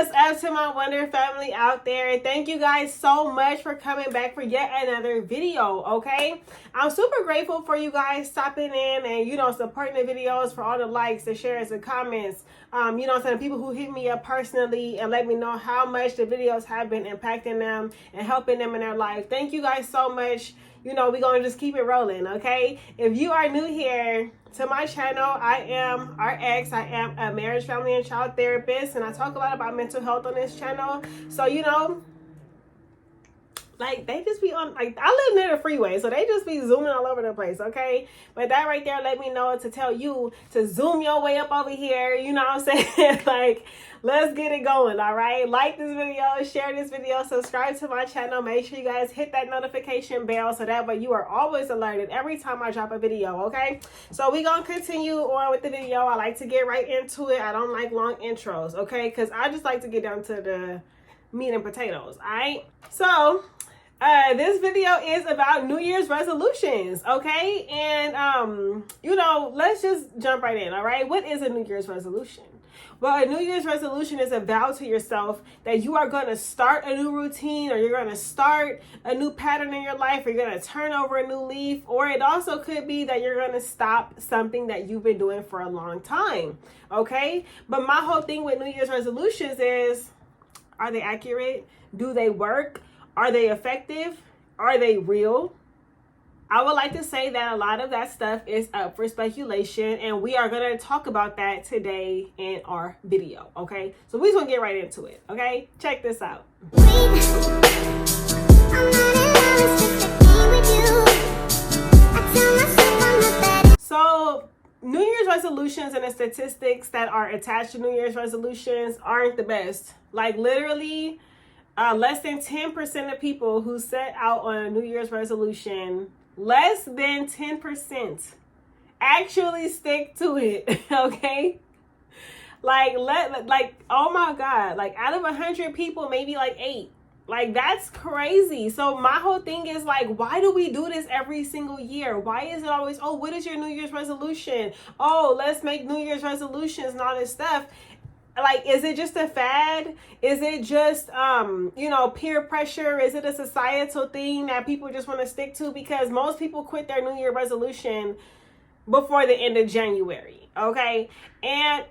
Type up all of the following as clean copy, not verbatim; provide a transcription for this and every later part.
What's up to my Wonder family out there? Thank you guys so much for coming back for yet another video, okay? I'm super grateful for you guys stopping in and, supporting the videos, for all the likes, the shares, the comments. Some people who hit me up personally and let me know how much the videos have been impacting them and helping them in their life. Thank you guys so much. We're going to just keep it rolling, okay? If you are new here to my channel, I am RX. I am a marriage, family, and child therapist, and I talk a lot about mental health on this channel. So, they just be on, I live near the freeway, so they just be zooming all over the place, okay? But that right there let me know to tell you to zoom your way up over here, you know what I'm saying? Let's get it going, all right? Like this video, share this video, subscribe to my channel. Make sure you guys hit that notification bell so that way you are always alerted every time I drop a video, okay? So we're going to continue on with the video. I like to get right into it. I don't like long intros, okay? Because I just like to get down to the meat and potatoes, all right? So this video is about New Year's resolutions, okay? And, let's just jump right in, all right? What is a New Year's resolution? Well, a New Year's resolution is a vow to yourself that you are going to start a new routine, or you're going to start a new pattern in your life, or you're going to turn over a new leaf, or it also could be that you're going to stop something that you've been doing for a long time, okay? But my whole thing with New Year's resolutions is, are they accurate? Do they work? Are they effective? Are they real? I would like to say that a lot of that stuff is up for speculation, and we are going to talk about that today in our video, okay? So we're going to get right into it, okay? Check this out. So New Year's resolutions and the statistics that are attached to New Year's resolutions aren't the best. Literally, less than 10% of people who set out on a New Year's resolution, less than 10% actually stick to it, okay? Oh my God, out of 100 people, maybe 8. That's crazy. So my whole thing is why do we do this every single year? Why is it always, oh, what is your New Year's resolution? Oh, let's make New Year's resolutions and all this stuff. Is it just a fad? Is it just, peer pressure? Is it a societal thing that people just want to stick to? Because most people quit their New Year resolution before the end of January, okay? And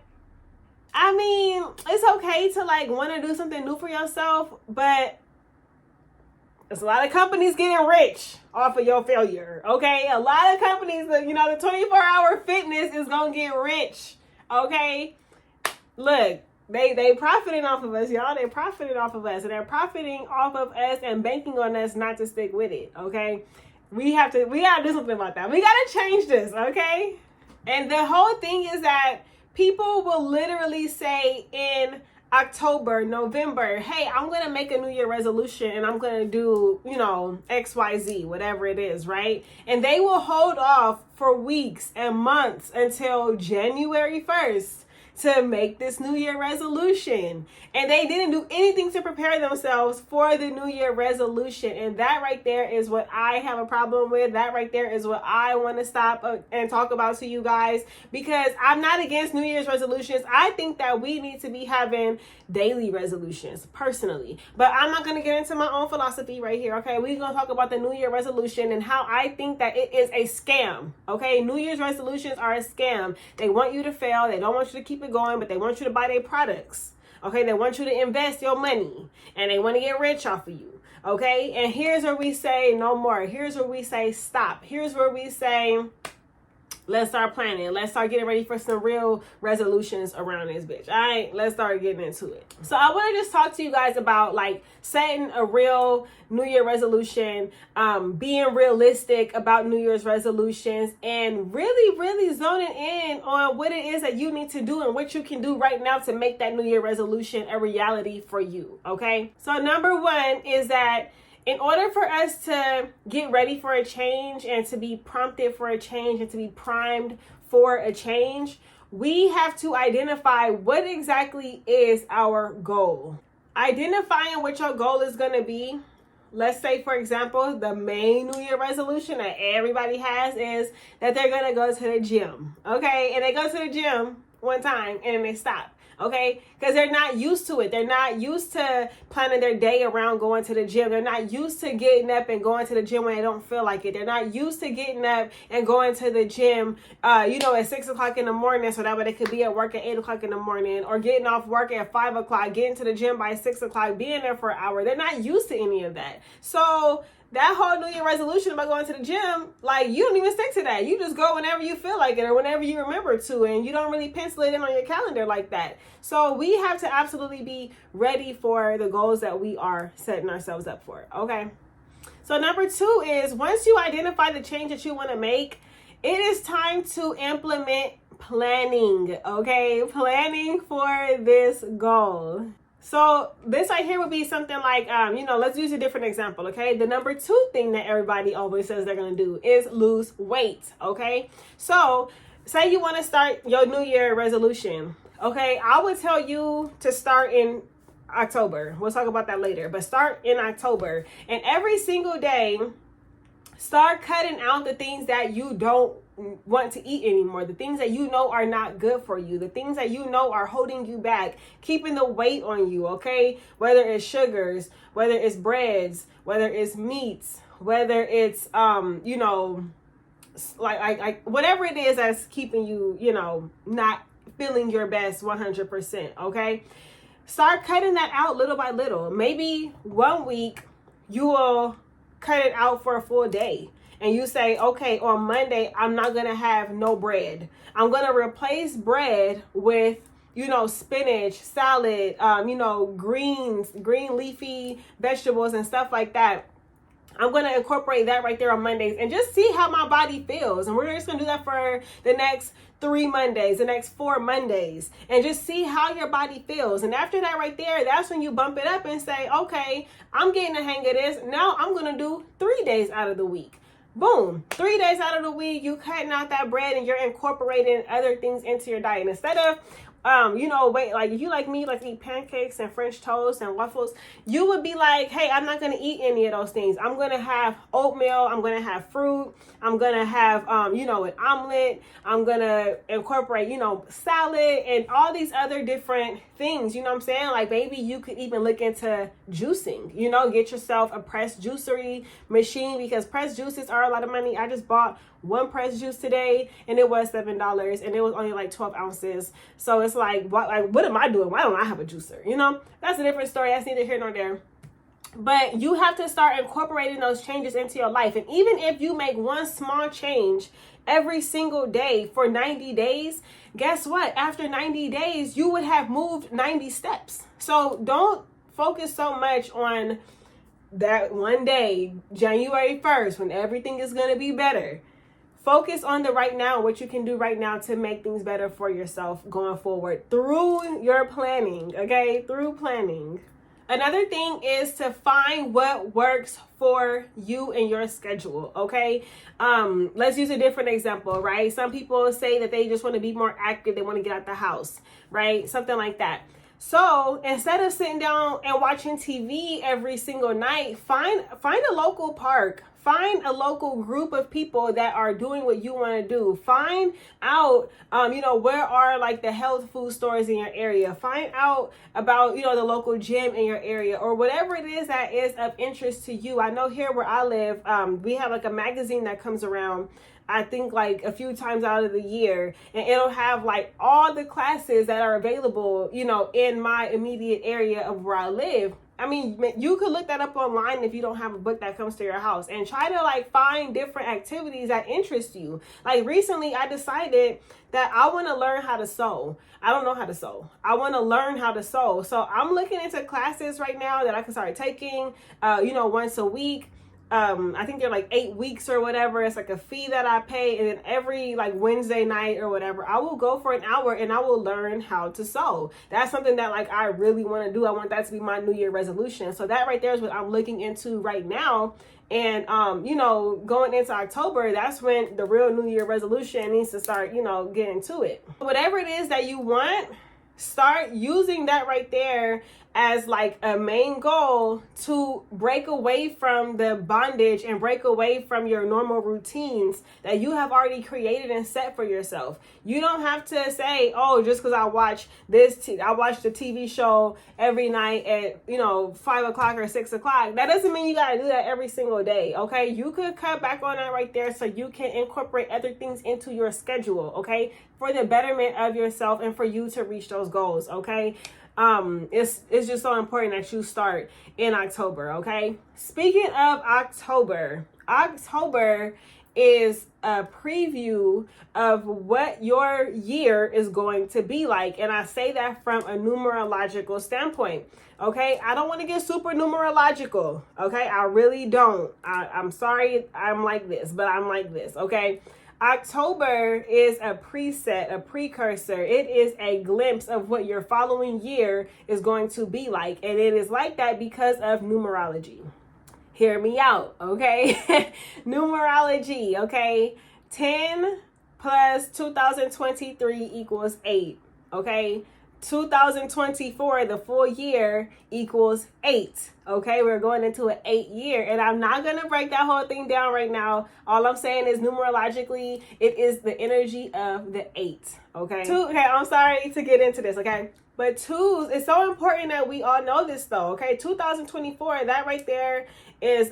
I mean, it's okay to want to do something new for yourself, but there's a lot of companies getting rich off of your failure, okay? A lot of companies, the 24-hour fitness is going to get rich, okay? Look, they profiting off of us, y'all. They're profiting off of us, and they're profiting off of us and banking on us not to stick with it, okay? We gotta do something about that. We gotta change this, okay? And the whole thing is that people will literally say in October, November, hey, I'm gonna make a New Year resolution and I'm gonna do, XYZ, whatever it is, right? And they will hold off for weeks and months until January 1st to make this New Year resolution. And they didn't do anything to prepare themselves for the New Year resolution. And that right there is what I have a problem with. That right there is what I want to stop and talk about to you guys, because I'm not against New Year's resolutions. I think that we need to be having daily resolutions personally, but I'm not going to get into my own philosophy right here, okay? We're going to talk about the New Year resolution and how I think that it is a scam, okay? New Year's resolutions are a scam. They want you to fail. They don't want you to keep it going, but they want you to buy their products, okay? They want you to invest your money, and they want to get rich off of you, okay? And here's where we say no more. Here's where we say stop. Here's where we say, let's start planning. Let's start getting ready for some real resolutions around this bitch. All right, let's start getting into it. So I want to just talk to you guys about setting a real New Year resolution, being realistic about New Year's resolutions, and really, really zoning in on what it is that you need to do and what you can do right now to make that New Year resolution a reality for you, okay? So number one is that in order for us to get ready for a change and to be prompted for a change and to be primed for a change, we have to identify what exactly is our goal. Identifying what your goal is going to be. Let's say, for example, the main New Year resolution that everybody has is that they're going to go to the gym, okay? And they go to the gym one time and then they stop. okay? Because they're not used to it. They're not used to planning their day around going to the gym. They're not used to getting up and going to the gym when they don't feel like it. They're not used to getting up and going to the gym, at 6 o'clock in the morning, so that way they could be at work at 8 o'clock in the morning, or getting off work at 5 o'clock, getting to the gym by 6 o'clock, being there for an hour. They're not used to any of that. So that whole New Year resolution about going to the gym, like, you don't even stick to that. You just go whenever you feel like it or whenever you remember to, and you don't really pencil it in on your calendar like that. So we have to absolutely be ready for the goals that we are setting ourselves up for, okay? So number 2 is, once you identify the change that you want to make, it is time to implement planning, okay? Planning for this goal. So this right here would be something like, let's use a different example, okay? The number 2 thing that everybody always says they're going to do is lose weight, okay? So say you want to start your New Year resolution, okay? I would tell you to start in October. We'll talk about that later, but start in October. And every single day, start cutting out the things that you don't want to eat anymore, the things that you know are not good for you, the things that you know are holding you back, keeping the weight on you, okay? Whether it's sugars, whether it's breads, whether it's meats, whether it's like whatever it is that's keeping you, not feeling your best 100%, okay? Start cutting that out little by little. Maybe one week you will cut it out for a full day. And you say, okay, on Monday, I'm not going to have no bread. I'm going to replace bread with, spinach, salad, green leafy vegetables and stuff like that. I'm going to incorporate that right there on Mondays and just see how my body feels. And we're just going to do that for the next 3 Mondays, the next 4 Mondays, and just see how your body feels. And after that right there, that's when you bump it up and say, okay, I'm getting the hang of this. Now I'm going to do 3 days out of the week. Boom, 3 days out of the week, you cutting out that bread and you're incorporating other things into your diet. Instead of, if you like me, like to eat pancakes and French toast and waffles, you would be like, hey, I'm not going to eat any of those things. I'm going to have oatmeal. I'm going to have fruit. I'm going to have, an omelet. I'm going to incorporate, salad and all these other different things. You know what I'm saying? Like, maybe you could even look into juicing, get yourself a pressed juicery machine, because pressed juices are a lot of money. I just bought one pressed juice today and it was $7 and it was only like 12 ounces. So it's like, what am I doing? Why don't I have a juicer? That's a different story. That's neither here nor there. But you have to start incorporating those changes into your life. And even if you make one small change every single day for 90 days, guess what? After 90 days, you would have moved 90 steps. So don't focus so much on that one day, January 1st, when everything is going to be better. Focus on the right now, what you can do right now to make things better for yourself going forward through your planning, okay? Through planning. Another thing is to find what works for you and your schedule, okay? Let's use a different example, right? Some people say that they just want to be more active. They want to get out the house, right? Something like that. So instead of sitting down and watching TV every single night, find a local park. Find a local group of people that are doing what you want to do. Find out, where are like the health food stores in your area. Find out about, the local gym in your area, or whatever it is that is of interest to you. I know here where I live, we have like a magazine that comes around, I think like a few times out of the year, and it'll have like all the classes that are available, in my immediate area of where I live. I mean, you could look that up online if you don't have a book that comes to your house, and try to like find different activities that interest you. Like recently I decided that I want to learn how to sew. I don't know how to sew. I want to learn how to sew. So I'm looking into classes right now that I can start taking, once a week. I think they're like 8 weeks or whatever. It's like a fee that I pay, and then every like Wednesday night or whatever, I will go for an hour and I will learn how to sew. That's something that like I really want to do. I want that to be my New Year resolution. So that right there is what I'm looking into right now. And going into October, that's when the real New Year resolution needs to start, getting to it. Whatever it is that you want, start using that right there as like a main goal to break away from the bondage and break away from your normal routines that you have already created and set for yourself. You don't have to say, oh, just because I watch I watch the TV show every night at 5 o'clock or 6 o'clock. That doesn't mean you gotta do that every single day. Okay, you could cut back on that right there so you can incorporate other things into your schedule. Okay, for the betterment of yourself and for you to reach those goals. Okay. It's just so important that you start in October. Okay, speaking of October is a preview of what your year is going to be like, and I say that from a numerological standpoint. Okay, I don't want to get super numerological. Okay, I really don't. I'm sorry I'm like this, but I'm like this. Okay, October is a preset, a precursor. It is a glimpse of what your following year is going to be like. And it is like that because of numerology. Hear me out, okay? Numerology, okay? 10 plus 2023 equals 8, okay? 2024, the full year, equals 8. Okay, we're going into an 8 year, and I'm not going to break that whole thing down right now. All I'm saying is numerologically, it is the energy of the 8. Okay, I'm sorry to get into this, okay? But twos, it's so important that we all know this though, okay? 2024, that right there is,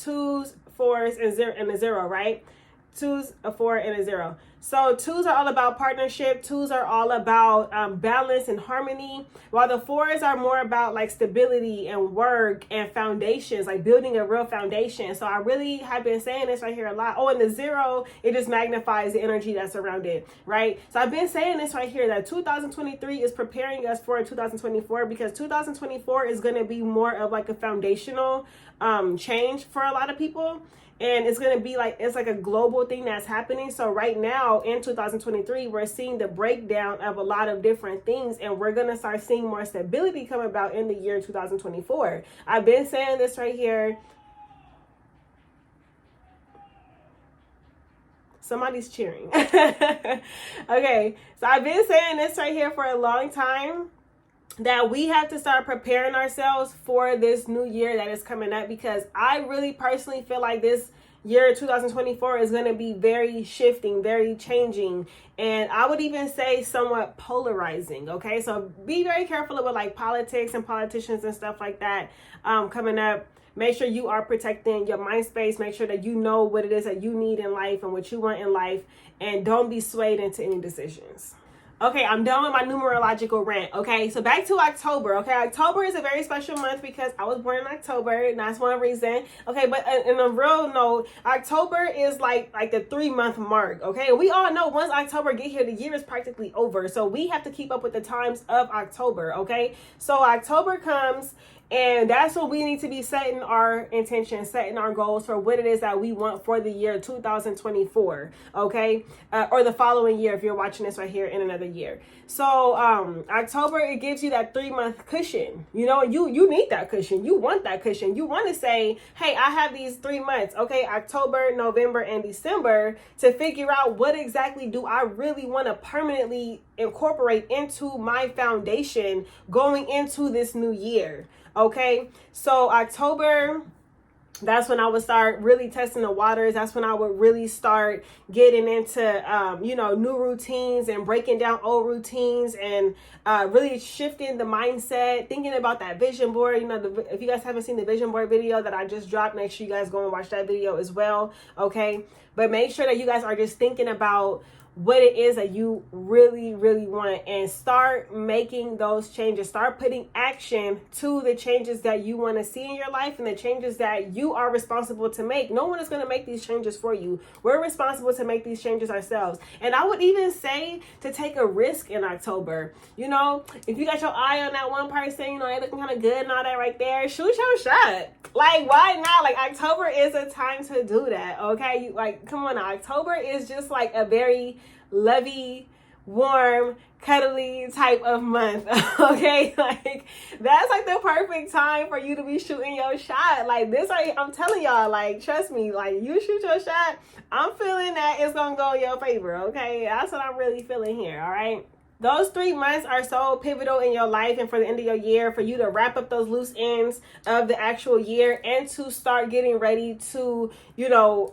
twos, fours, and a zero, right? Twos, a 4, and a 0. So twos are all about partnership. Twos are all about balance and harmony, while the fours are more about like stability and work and foundations, like building a real foundation. So I really have been saying this right here a lot. Oh, and the 0, it just magnifies the energy that's around it, right? So I've been saying this right here, that 2023 is preparing us for 2024, because 2024 is going to be more of like a foundational change for a lot of people. And it's going to be like, it's like a global thing that's happening. So right now in 2023, we're seeing the breakdown of a lot of different things. And we're going to start seeing more stability come about in the year 2024. I've been saying this right here. Somebody's cheering. Okay. So I've been saying this right here for a long time, that we have to start preparing ourselves for this new year that is coming up, because I really personally feel like this year 2024 is going to be very shifting, very changing, and I would even say somewhat polarizing. Okay, so be very careful with like politics and politicians and stuff like that coming up. Make sure you are protecting your mind space. Make sure that you know what it is that you need in life and what you want in life, and don't be swayed into any decisions. Okay, I'm done with my numerological rant. Okay, so back to October. Okay, October is a very special month because I was born in October, and that's one reason. Okay, but in a real note, October is like the 3-month mark. Okay, we all know once October get here, the year is practically over. So we have to keep up with the times of October. Okay, so October comes, and that's what we need to be setting our intentions, setting our goals for what it is that we want for the year 2024, okay? Or the following year if you're watching this right here in another year. So October, it gives you that 3-month cushion. You know, you need that cushion. You want that cushion. You want to say, hey, I have these 3 months, okay? October, November, and December, to figure out what exactly do I really want to permanently incorporate into my foundation going into this new year. Okay, so October, that's when I would start really testing the waters. That's when I would really start getting into, new routines and breaking down old routines, and really shifting the mindset, thinking about that vision board. If you guys haven't seen the vision board video that I just dropped, make sure you guys go and watch that video as well. Okay, but make sure that you guys are just thinking about what it is that you really, really want, and start making those changes. Start putting action to the changes that you want to see in your life and the changes that you are responsible to make. No one is going to make these changes for you. We're responsible to make these changes ourselves. And I would even say to take a risk in October. If you got your eye on that one person, they looking kind of good and all that right there, shoot your shot. Like, why not? Like, October is a time to do that, okay? Come on, October is just like a very lovey, warm, cuddly type of month. Okay, like that's like the perfect time for you to be shooting your shot. Like this, I'm telling y'all, like trust me, like you shoot your shot, I'm feeling that it's gonna go in your favor. Okay, that's what I'm really feeling here. All right. Those 3 months are so pivotal in your life and for the end of your year, for you to wrap up those loose ends of the actual year and to start getting ready to,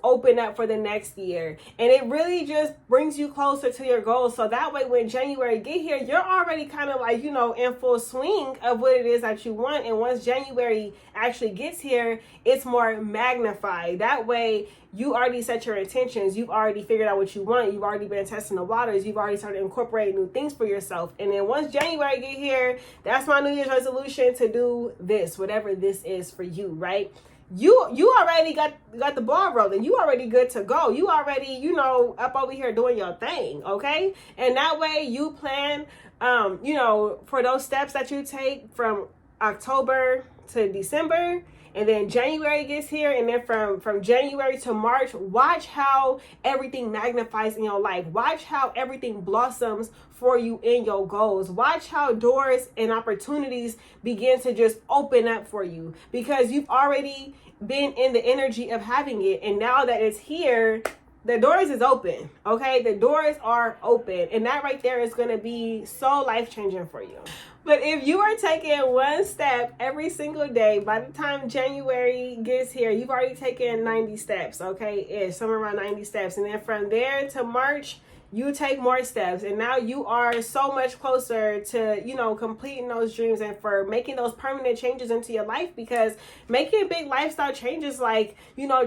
open up for the next year. And it really just brings you closer to your goals. So that way, when January get here, you're already kind of like, in full swing of what it is that you want. And once January actually gets here, it's more magnified. That way, you already set your intentions. You've already figured out what you want. You've already been testing the waters. You've already started incorporating new things for yourself. And then once January get here, that's my New Year's resolution, to do this, whatever this is for you, right? You already got the ball rolling. You already good to go. You already, up over here doing your thing, okay? And that way you plan, for those steps that you take from October to December. And then January gets here, and then from January to March, watch how everything magnifies in your life. Watch how everything blossoms for you in your goals. Watch how doors and opportunities begin to just open up for you, because you've already been in the energy of having it. And now that it's here, the doors is open, okay? The doors are open. And that right there is going to be so life-changing for you. But if you are taking one step every single day, by the time January gets here, you've already taken 90 steps, okay? Somewhere around 90 steps. And then from there to March, you take more steps. And now you are so much closer to, completing those dreams and for making those permanent changes into your life. Because making big lifestyle changes like,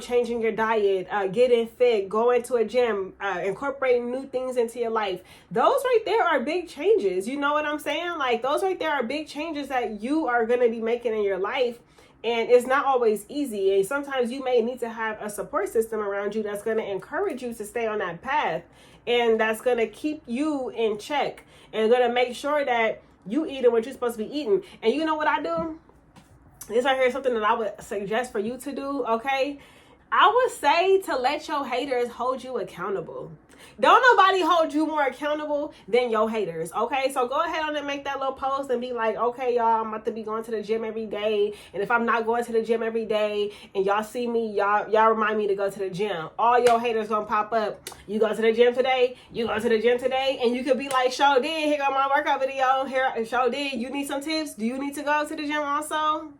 changing your diet, getting fit, going to a gym, incorporating new things into your life. Those right there are big changes. You know what I'm saying? Like, those right there are big changes that you are going to be making in your life. And it's not always easy. And sometimes you may need to have a support system around you that's going to encourage you to stay on that path. And that's going to keep you in check and going to make sure that you eating what you're supposed to be eating. And you know what I do? This right here is something that I would suggest for you to do, okay? I would say to let your haters hold you accountable. Don't nobody hold you more accountable than your haters, okay? So go ahead on and make that little post and be like, okay, y'all, I'm about to be going to the gym every day. And if I'm not going to the gym every day and y'all see me, y'all remind me to go to the gym. All your haters gonna pop up. You go to the gym today? You go to the gym today? And you could be like, show did. Here go my workout video. Here, show did. You need some tips? Do you need to go to the gym also?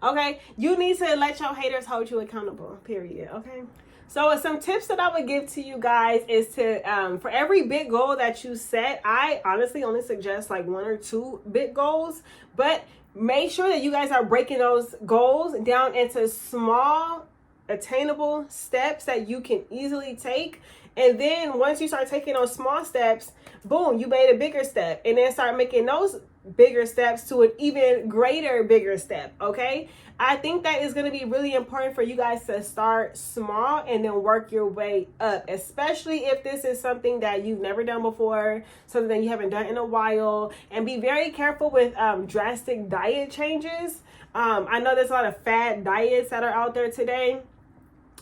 Okay? You need to let your haters hold you accountable, period, okay? So some tips that I would give to you guys is to, for every big goal that you set, I honestly only suggest like 1 or 2 big goals, but make sure that you guys are breaking those goals down into small, attainable steps that you can easily take. And then once you start taking those small steps, boom, you made a bigger step. And then start making those bigger steps to an even greater, bigger step, okay? I think that is going to be really important for you guys to start small and then work your way up, especially if this is something that you've never done before, something that you haven't done in a while. And be very careful with drastic diet changes. I know there's a lot of fad diets that are out there today.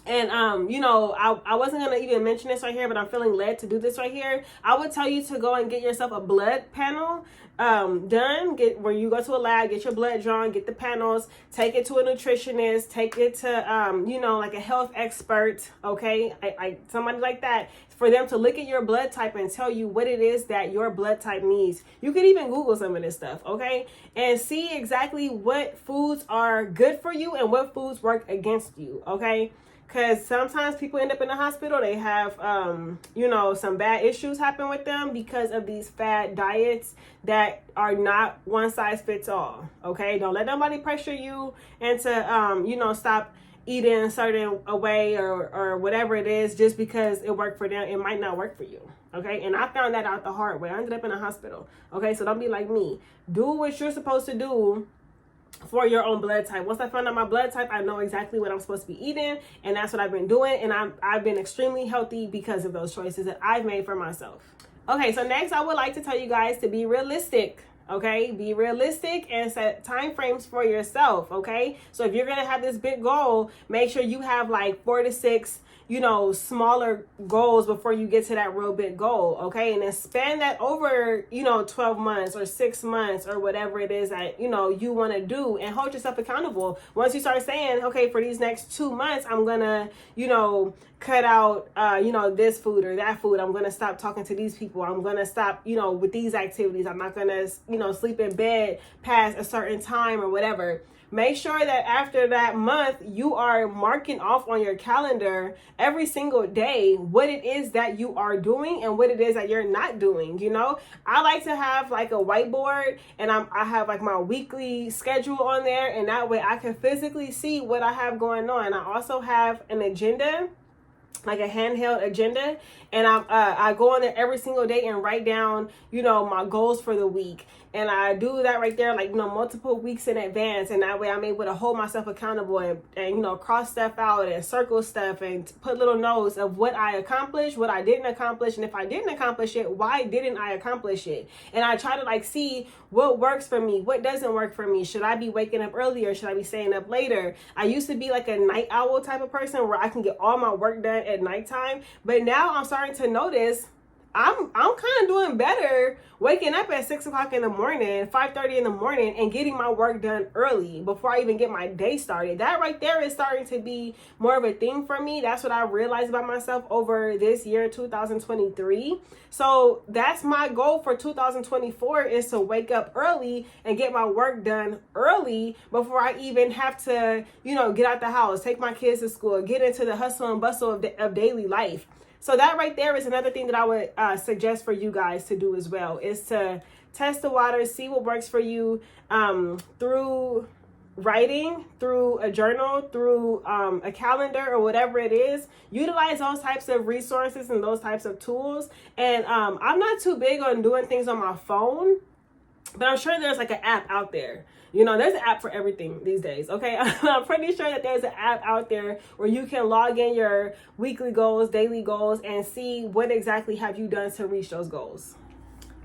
And, I wasn't going to even mention this right here, but I'm feeling led to do this right here. I would tell you to go and get yourself a blood panel done. Where you go to a lab, get your blood drawn, get the panels, take it to a nutritionist, take it to, like a health expert, okay? Somebody like that, for them to look at your blood type and tell you what it is that your blood type needs. You can even Google some of this stuff, okay? And see exactly what foods are good for you and what foods work against you, okay? Because sometimes people end up in the hospital. They have, some bad issues happen with them because of these fad diets that are not one size fits all. Okay, don't let nobody pressure you into, stop eating a certain way or whatever it is just because it worked for them. It might not work for you. Okay, and I found that out the hard way. I ended up in a hospital. Okay, so don't be like me. Do what you're supposed to do for your own blood type. Once I found out my blood type, I know exactly what I'm supposed to be eating, and that's what I've been doing, and I've been extremely healthy because of those choices that I've made for myself. Okay, so next I would like to tell you guys to be realistic. Okay, be realistic and set time frames for yourself. Okay, so if you're gonna have this big goal, make sure you have like 4 to 6, smaller goals before you get to that real big goal. Okay, and then span that over 12 months or 6 months or whatever it is that you want to do, and hold yourself accountable. Once you start saying, okay, for these next 2 months, I'm gonna cut out this food or that food, I'm gonna stop talking to these people, I'm gonna stop with these activities, I'm not gonna sleep in bed past a certain time or whatever. Make sure that after that month, you are marking off on your calendar every single day what it is that you are doing and what it is that you're not doing. I like to have like a whiteboard, and I have like my weekly schedule on there, and that way I can physically see what I have going on. I also have an agenda, like a handheld agenda, and I go on there every single day and write down my goals for the week. And I do that right there, like, multiple weeks in advance. And that way I'm able to hold myself accountable and cross stuff out and circle stuff and put little notes of what I accomplished, what I didn't accomplish. And if I didn't accomplish it, why didn't I accomplish it? And I try to like see what works for me, what doesn't work for me. Should I be waking up earlier? Should I be staying up later? I used to be like a night owl type of person where I can get all my work done at nighttime. But now I'm starting to notice I'm kind of doing better waking up at 6 o'clock in the morning, 5:30 in the morning, and getting my work done early before I even get my day started. That right there is starting to be more of a thing for me. That's what I realized about myself over this year, 2023. So that's my goal for 2024, is to wake up early and get my work done early before I even have to, get out the house, take my kids to school, get into the hustle and bustle of daily life. So that right there is another thing that I would suggest for you guys to do as well, is to test the waters, see what works for you through writing, through a journal, through a calendar or whatever it is. Utilize those types of resources and those types of tools. And I'm not too big on doing things on my phone, but I'm sure there's like an app out there. There's an app for everything these days, okay? I'm pretty sure that there's an app out there where you can log in your weekly goals, daily goals, and see what exactly have you done to reach those goals.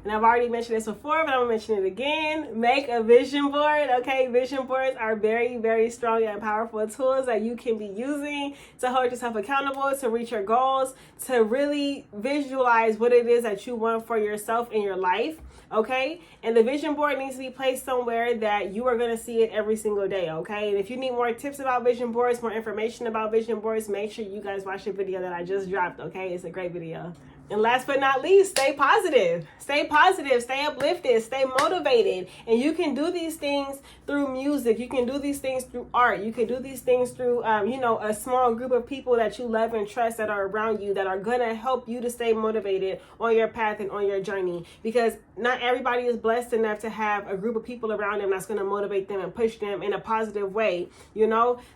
And I've already mentioned this before, but I'm gonna mention it again. Make a vision board, okay? Vision boards are very, very strong and powerful tools that you can be using to hold yourself accountable, to reach your goals, to really visualize what it is that you want for yourself in your life, okay? And the vision board needs to be placed somewhere that you are gonna see it every single day, okay? And if you need more tips about vision boards, more information about vision boards, make sure you guys watch the video that I just dropped, okay? It's a great video. And last but not least, stay positive. Stay positive, stay uplifted, stay motivated. And you can do these things through music. You can do these things through art. You can do these things through, a small group of people that you love and trust that are around you, that are going to help you to stay motivated on your path and on your journey. Because not everybody is blessed enough to have a group of people around them that's going to motivate them and push them in a positive way.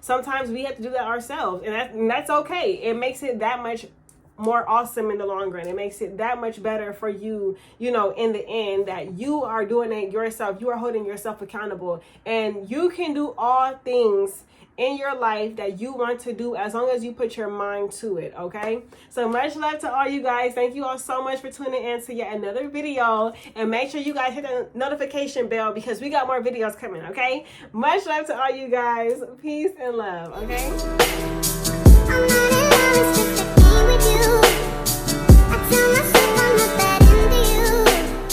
Sometimes we have to do that ourselves, and that's okay. It makes it that much more awesome in the long run. It makes it that much better for you, in the end, that you are doing it yourself. You are holding yourself accountable, and you can do all things in your life that you want to do as long as you put your mind to it, okay? So much love to all you guys. Thank you all so much for tuning in to yet another video, and make sure you guys hit the notification bell because we got more videos coming, okay? Much love to all you guys. Peace and love, okay?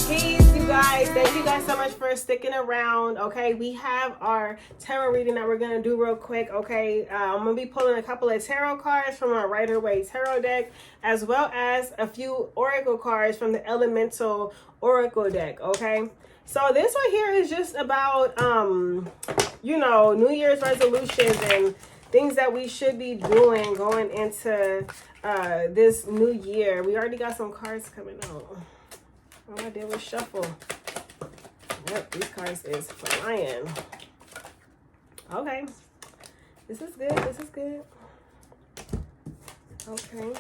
Peace, you guys. Thank you guys so much for sticking around. Okay, we have our tarot reading that we're gonna do real quick. Okay, I'm gonna be pulling a couple of tarot cards from our Rider-Waite tarot deck, as well as a few oracle cards from the Elemental Oracle deck. Okay, so this one here is just about New Year's resolutions and things that we should be doing going into this new year. We already got some cards coming out. All I did was shuffle. Yep, these cards is flying. Okay. This is good. This is good. Okay.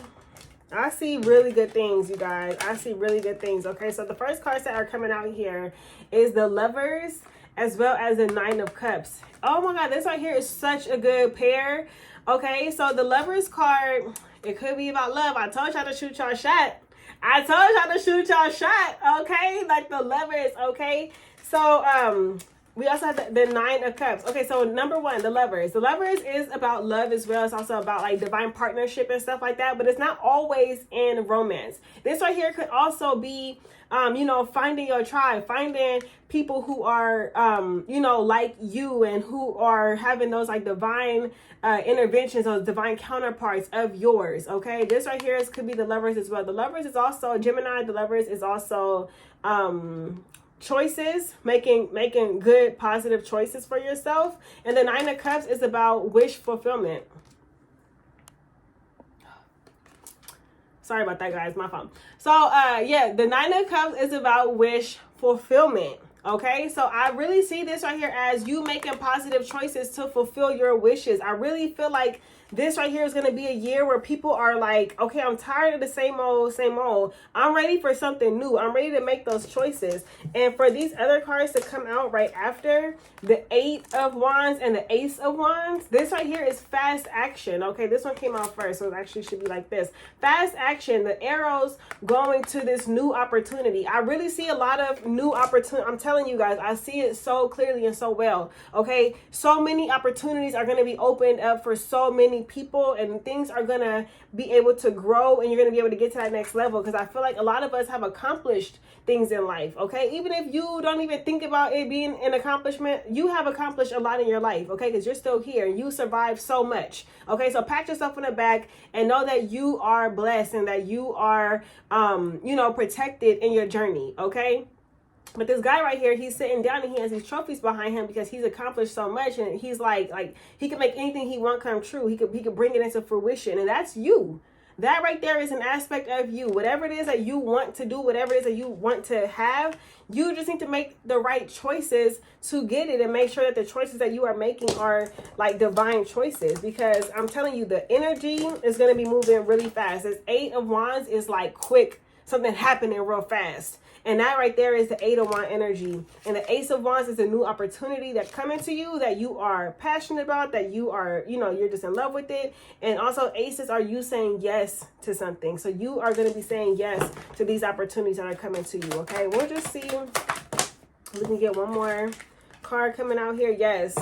I see really good things, you guys. I see really good things. Okay, so the first cards that are coming out here is the Lovers, as well as the Nine of Cups. Oh my God, this right here is such a good pair. Okay, so the Lovers card, it could be about love. I told y'all to shoot y'all shot. I told y'all to shoot y'all shot, okay? Like the Lovers, okay? So, we also have the Nine of Cups. Okay, so number one, the Lovers. The Lovers is about love as well. It's also about like divine partnership and stuff like that, but it's not always in romance. This right here could also be, finding your tribe, finding people who are, like you and who are having those like divine interventions, those divine counterparts of yours. Okay, this right here could be the Lovers as well. The Lovers is also Gemini. The Lovers is also choices, making good positive choices for yourself. And the Nine of Cups is about wish fulfillment. Sorry about that, guys, my phone. So the Nine of Cups is about wish fulfillment. Okay, so I really see this right here as you making positive choices to fulfill your wishes. I really feel like this right here is going to be a year where people are like, okay, I'm tired of the same old. I'm ready for something new. I'm ready to make those choices. And for these other cards to come out right after, the Eight of Wands and the Ace of Wands, this right here is fast action. Okay, this one came out first, so it actually should be like this. Fast action, the arrows going to this new opportunity. I really see a lot of new opportunity. I'm telling you guys, I see it so clearly and so well. Okay, so many opportunities are going to be opened up for so many people, and things are going to be able to grow, and you're going to be able to get to that next level, because I feel like a lot of us have accomplished things in life. Okay, even if you don't even think about it being an accomplishment, you have accomplished a lot in your life. Okay, because you're still here and you survived so much. Okay, so pat yourself on the back and know that you are blessed and that you are protected in your journey. Okay. But this guy right here, he's sitting down and he has these trophies behind him because he's accomplished so much, and he's like he can make anything he wants come true. He could bring it into fruition, and that's you. That right there is an aspect of you. Whatever it is that you want to do, whatever it is that you want to have, you just need to make the right choices to get it, and make sure that the choices that you are making are like divine choices, because I'm telling you, the energy is going to be moving really fast. This Eight of Wands is like quick, something happening real fast. And that right there is the Eight of Wands energy. And the Ace of Wands is a new opportunity that's coming to you that you are passionate about, that you are, you're just in love with it. And also aces are you saying yes to something. So you are going to be saying yes to these opportunities that are coming to you. Okay, we'll just see. We can get one more card coming out here. Yes.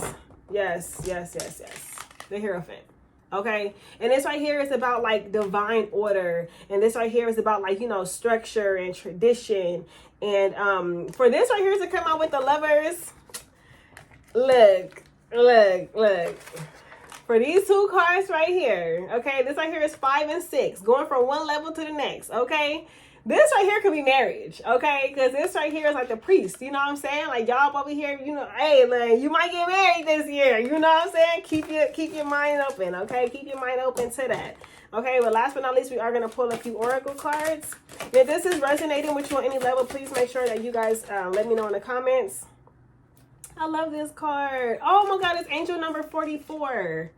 The Hierophant. Okay, and this right here is about like divine order, and this right here is about like structure and tradition. And for this right here to come out with the Lovers, look for these two cards right here. Okay, this right here is 5 and 6, going from one level to the next. Okay, this right here could be marriage, okay? Because this right here is like the priest, you know what I'm saying? Like y'all over here, hey, like you might get married this year, you know what I'm saying? Keep your mind open, okay? Keep your mind open to that. Okay, but last but not least, we are going to pull a few oracle cards. If this is resonating with you on any level, please make sure that you guys let me know in the comments. I love this card. Oh my God, it's angel number 44.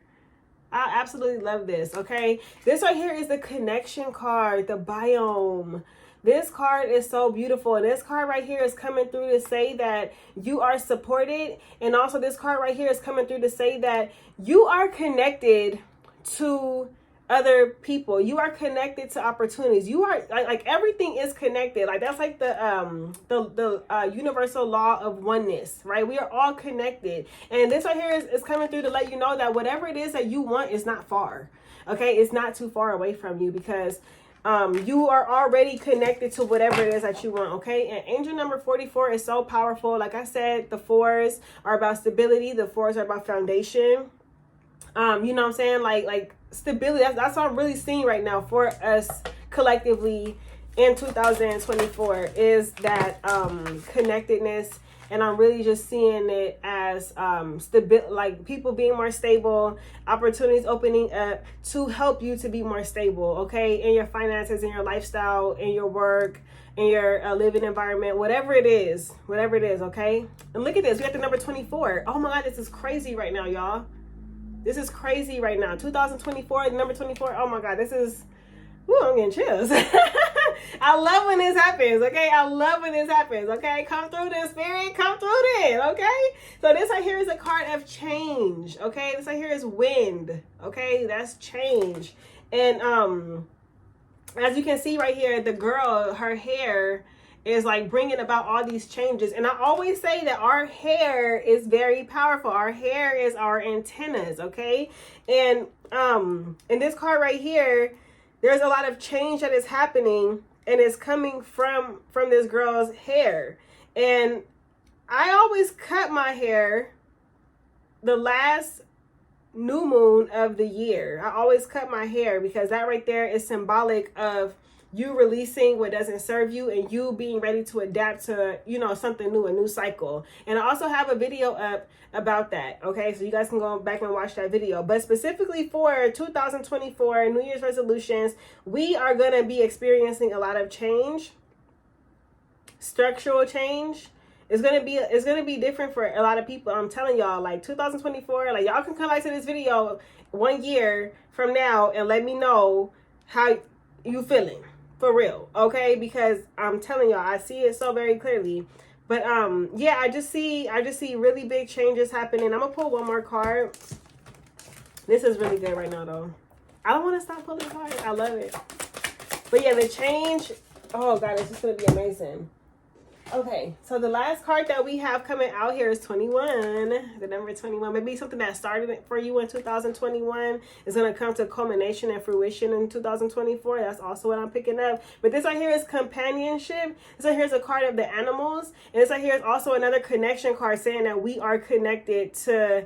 I absolutely love this, okay? This right here is the connection card, the biome. This card is so beautiful. And this card right here is coming through to say that you are supported. And also this card right here is coming through to say that you are connected to other people. You are connected to opportunities. You are like everything is connected. Like that's like the universal law of oneness, right? We are all connected. And this right here is coming through to let you know that whatever it is that you want is not far. Okay, it's not too far away from you, because you are already connected to whatever it is that you want. Okay, and angel number 44 is so powerful. Like I said, the 4s are about stability. The 4s are about foundation. You know what I'm saying? Like stability. That's what I'm really seeing right now for us collectively in 2024 is that connectedness. And I'm really just seeing it as like people being more stable, opportunities opening up to help you to be more stable, okay, in your finances, in your lifestyle, in your work, in your living environment, whatever it is, okay? And look at this, we got the number 24. Oh my God, this is crazy right now, y'all. This is crazy right now. 2024, the number 24. Oh my God, this is, I'm getting chills. I love when this happens, okay? I love when this happens, okay? Come through this, spirit. Come through this, okay? So this right here is a card of change, okay? This right here is wind, okay? That's change. And as you can see right here, the girl, her hair is like bringing about all these changes. And I always say that our hair is very powerful. Our hair is our antennas, okay? And in this card right here, there's a lot of change that is happening, and it's coming from this girl's hair. And I always cut my hair the last new moon of the year. I always cut my hair because that right there is symbolic of you releasing what doesn't serve you and you being ready to adapt to, you know, something new, a new cycle. And I also have a video up about that, okay? So you guys can go back and watch that video. But specifically for 2024 New Year's resolutions, we are going to be experiencing a lot of change, structural change. It's gonna be different for a lot of people. I'm telling y'all, like 2024, like y'all can come back to this video 1 year from now and let me know how you feeling for real, okay? Because I'm telling y'all, I see it so very clearly. But yeah, I just see really big changes happening. I'm gonna pull one more card. This is really good right now, though. I don't want to stop pulling cards. I love it. But yeah, the change. Oh God, it's just gonna be amazing. Okay, so the last card that we have coming out here is 21, the number 21. Maybe something that started for you in 2021 is going to come to culmination and fruition in 2024. That's also what I'm picking up. But this right here is companionship. This right here is a card of the animals. And this right here is also another connection card saying that we are connected to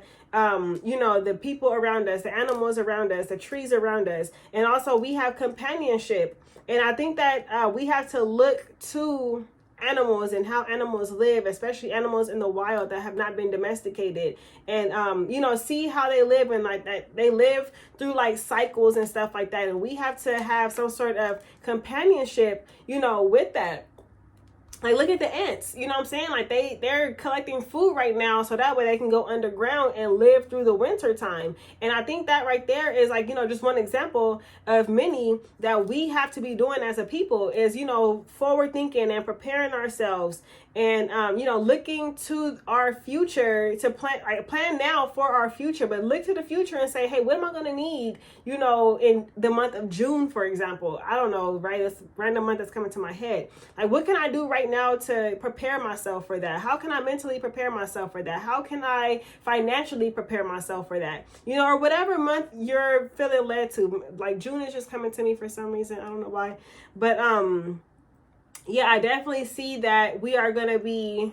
you know, the people around us, the animals around us, the trees around us. And also we have companionship. And I think that we have to look to animals and how animals live, especially animals in the wild that have not been domesticated, and you know, see how they live, and like that they live through like cycles and stuff like that, and we have to have some sort of companionship, you know, with that. Like, look at the ants, you know what I'm saying? Like, they're collecting food right now so that way they can go underground and live through the winter time. And I think that right there is like, you know, just one example of many that we have to be doing as a people is, you know, forward thinking and preparing ourselves and, you know, looking to our future to plan now for our future, but look to the future and say, hey, what am I going to need, you know, in the month of June, for example? I don't know, right? It's a random month that's coming to my head. Like, what can I do right now to prepare myself for that? How can I mentally prepare myself for that? How can I financially prepare myself for that? You know, or whatever month you're feeling led to. Like, June is just coming to me for some reason. I don't know why. But, yeah, I definitely see that we are going to be,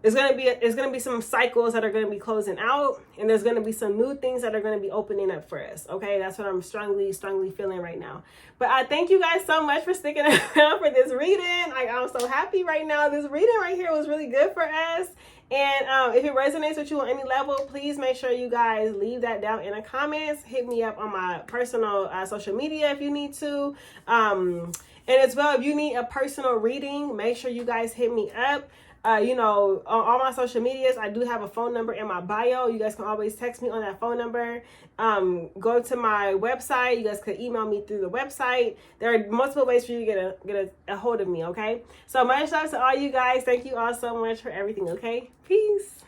it's going to be some cycles that are going to be closing out, and there's going to be some new things that are going to be opening up for us. Okay, that's what I'm strongly feeling right now. But I thank you guys so much for sticking around for this reading. Like, I'm so happy right now. This reading right here was really good for us. And if it resonates with you on any level, please make sure you guys leave that down in the comments. Hit me up on my personal social media if you need to. And as well, if you need a personal reading, make sure you guys hit me up. You know, on all my social medias, I do have a phone number in my bio. You guys can always text me on that phone number. Go to my website. You guys could email me through the website. There are multiple ways for you to get a hold of me, okay? So much love to all you guys. Thank you all so much for everything, okay? Peace.